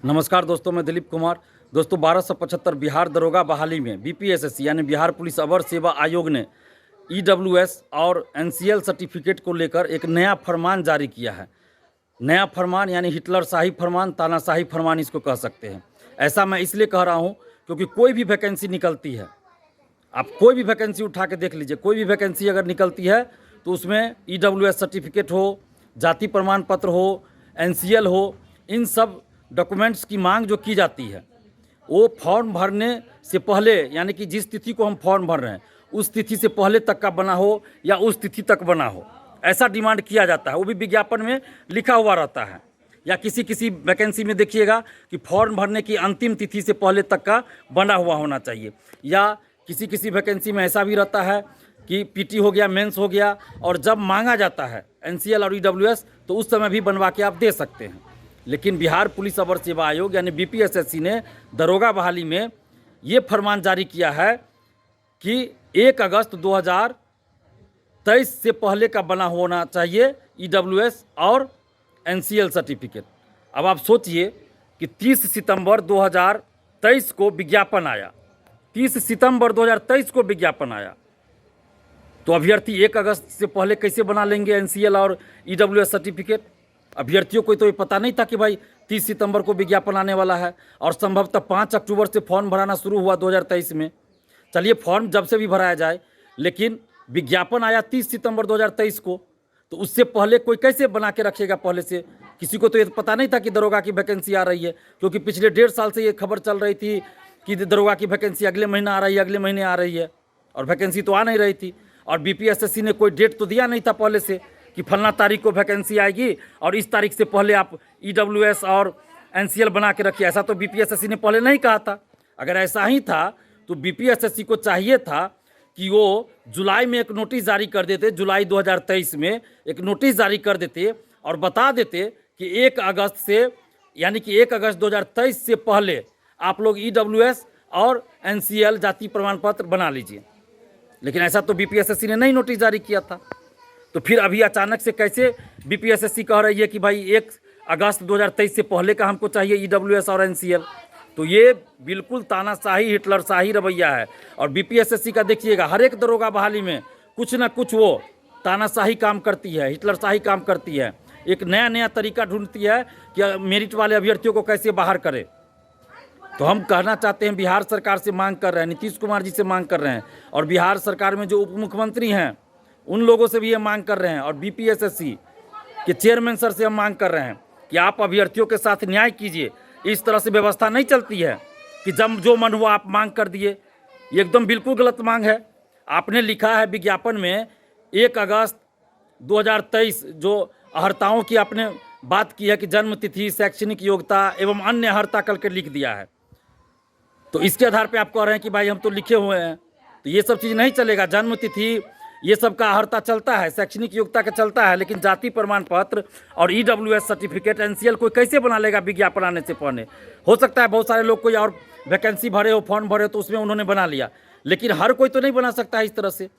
नमस्कार दोस्तों, मैं दिलीप कुमार। दोस्तों 1275 बिहार दरोगा बहाली में बीपीएसएससी यानी बिहार पुलिस अवर सेवा आयोग ने ईडब्ल्यूएस और एनसीएल सर्टिफिकेट को लेकर एक नया फरमान जारी किया है। नया फरमान यानी हिटलरशाही फरमान, तानाशाही फरमान इसको कह सकते हैं। ऐसा मैं इसलिए कह रहा हूँ क्योंकि कोई भी वैकेंसी निकलती है, आप कोई भी वैकेंसी उठा के देख लीजिए, कोई भी वैकेंसी अगर निकलती है तो उसमें ईडब्ल्यूएस सर्टिफिकेट हो, जाति प्रमाण पत्र हो, एनसीएल हो, इन सब डॉक्यूमेंट्स की मांग जो की जाती है वो फॉर्म भरने से पहले, यानी कि जिस तिथि को हम फॉर्म भर रहे हैं उस तिथि से पहले तक का बना हो या उस तिथि तक बना हो, ऐसा डिमांड किया जाता है। वो भी विज्ञापन में लिखा हुआ रहता है। या किसी किसी वैकेंसी में देखिएगा कि फॉर्म भरने की अंतिम तिथि से पहले तक का बना हुआ होना चाहिए। या किसी किसी वैकेंसी में ऐसा भी रहता है कि पीटी हो गया, मेंस हो गया, और जब मांगा जाता है एनसीएल और ईडब्ल्यूएस तो उस समय भी बनवा के आप दे सकते हैं। लेकिन बिहार पुलिस अवर सेवा आयोग यानी बीपीएसएससी ने दरोगा बहाली में ये फरमान जारी किया है कि 1 अगस्त 2023 से पहले का बना होना चाहिए ईडब्ल्यूएस और एनसीएल सर्टिफिकेट। अब आप सोचिए कि 30 सितंबर 2023 को विज्ञापन आया, 30 सितंबर 2023 को विज्ञापन आया, तो अभ्यर्थी 1 अगस्त से पहले कैसे बना लेंगे एनसीएल और ईडब्ल्यूएस सर्टिफिकेट? अभ्यर्थियों को तो ये पता नहीं था कि भाई 30 सितंबर को विज्ञापन आने वाला है, और संभवतः 5 अक्टूबर से फॉर्म भराना शुरू हुआ 2023 में। चलिए फॉर्म जब से भी भराया जाए, लेकिन विज्ञापन आया 30 सितंबर 2023 को, तो उससे पहले कोई कैसे बना के रखेगा पहले से? किसी को तो ये पता नहीं था कि दरोगा की वैकेंसी आ रही है, क्योंकि पिछले 1.5 साल से ये खबर चल रही थी कि दरोगा की वैकेंसी अगले महीना आ रही है, अगले महीने आ रही है, और वैकेंसी तो आ नहीं रही थी। और बीपीएसएससी ने कोई डेट तो दिया नहीं था पहले से कि फलना तारीख को वैकेंसी आएगी और इस तारीख से पहले आप ईडब्ल्यूएस और एनसीएल बना के रखिए। ऐसा तो बीपीएसएससी ने पहले नहीं कहा था। अगर ऐसा ही था तो बीपीएसएससी को चाहिए था कि वो जुलाई में एक नोटिस जारी कर देते, जुलाई 2023 में एक नोटिस जारी कर देते और बता देते कि 1 अगस्त से, यानी कि 1 अगस्त 2023 से पहले आप लोग ईडब्ल्यूएस और एनसीएल जाति प्रमाण पत्र बना लीजिए। लेकिन ऐसा तो बीपीएसएससी ने नहीं नोटिस जारी किया था। तो फिर अभी अचानक से कैसे बीपीएसएससी कह रही है कि भाई 1 अगस्त 2023 से पहले का हमको चाहिए ईडब्ल्यूएस और एनसीएल? तो ये बिल्कुल तानाशाही, हिटलरशाही रवैया है। और बीपीएसएससी का देखिएगा, हर एक दरोगा बहाली में कुछ ना कुछ वो तानाशाही काम करती है, हिटलरशाही काम करती है। एक नया नया तरीका ढूंढती है कि मेरिट वाले अभ्यर्थियों को कैसे बाहर करे। तो हम कहना चाहते हैं, बिहार सरकार से मांग कर रहे हैं, नीतीश कुमार जी से मांग कर रहे हैं, और बिहार सरकार में जो उप मुख्यमंत्री हैं उन लोगों से भी ये मांग कर रहे हैं, और बीपीएसएससी के चेयरमैन सर से हम मांग कर रहे हैं कि आप अभ्यर्थियों के साथ न्याय कीजिए। इस तरह से व्यवस्था नहीं चलती है कि जब जो मन हुआ आप मांग कर दिए। ये एकदम बिल्कुल गलत मांग है। आपने लिखा है विज्ञापन में 1 अगस्त 2023, जो अर्हताओं की आपने बात की है कि जन्म तिथि, शैक्षणिक योग्यता एवं अन्य अर्हता करके लिख दिया है, तो इसके आधार पर आप कह रहे हैं कि भाई हम तो लिखे हुए हैं। तो ये सब चीज़ नहीं चलेगा। जन्म तिथि ये सब का अर्हता चलता है, शैक्षणिक योग्यता का चलता है, लेकिन जाति प्रमाण पत्र और ईडब्ल्यूएस सर्टिफिकेट, एनसीएल कोई कैसे बना लेगा विज्ञापन आने से पहले? हो सकता है बहुत सारे लोग कोई और वैकेंसी भरे हो, फॉर्म भरे हो, तो उसमें उन्होंने बना लिया, लेकिन हर कोई तो नहीं बना सकता है इस तरह से।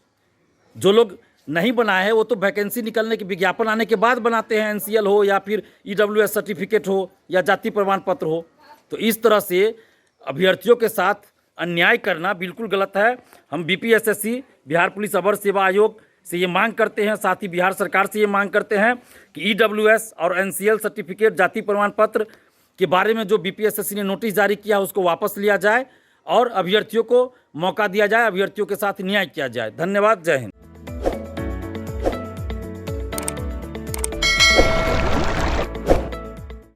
जो लोग नहीं बनाए हैं वो तो वैकेंसी निकलने के, विज्ञापन आने के बाद बनाते हैं, एनसीएल हो या फिर ईडब्ल्यूएस सर्टिफिकेट हो या जाति प्रमाण पत्र हो। तो इस तरह से अभ्यर्थियों के साथ अन्याय करना बिल्कुल गलत है। हम बीपीएसएससी, बिहार पुलिस अवर सेवा आयोग से ये मांग करते हैं, साथ ही बिहार सरकार से ये मांग करते हैं कि ईडब्ल्यूएस और एनसीएल सर्टिफिकेट, जाति प्रमाण पत्र के बारे में जो बीपीएसएससी ने नोटिस जारी किया उसको वापस लिया जाए और अभ्यर्थियों को मौका दिया जाए, अभ्यर्थियों के साथ न्याय किया जाए। धन्यवाद। जय हिंद।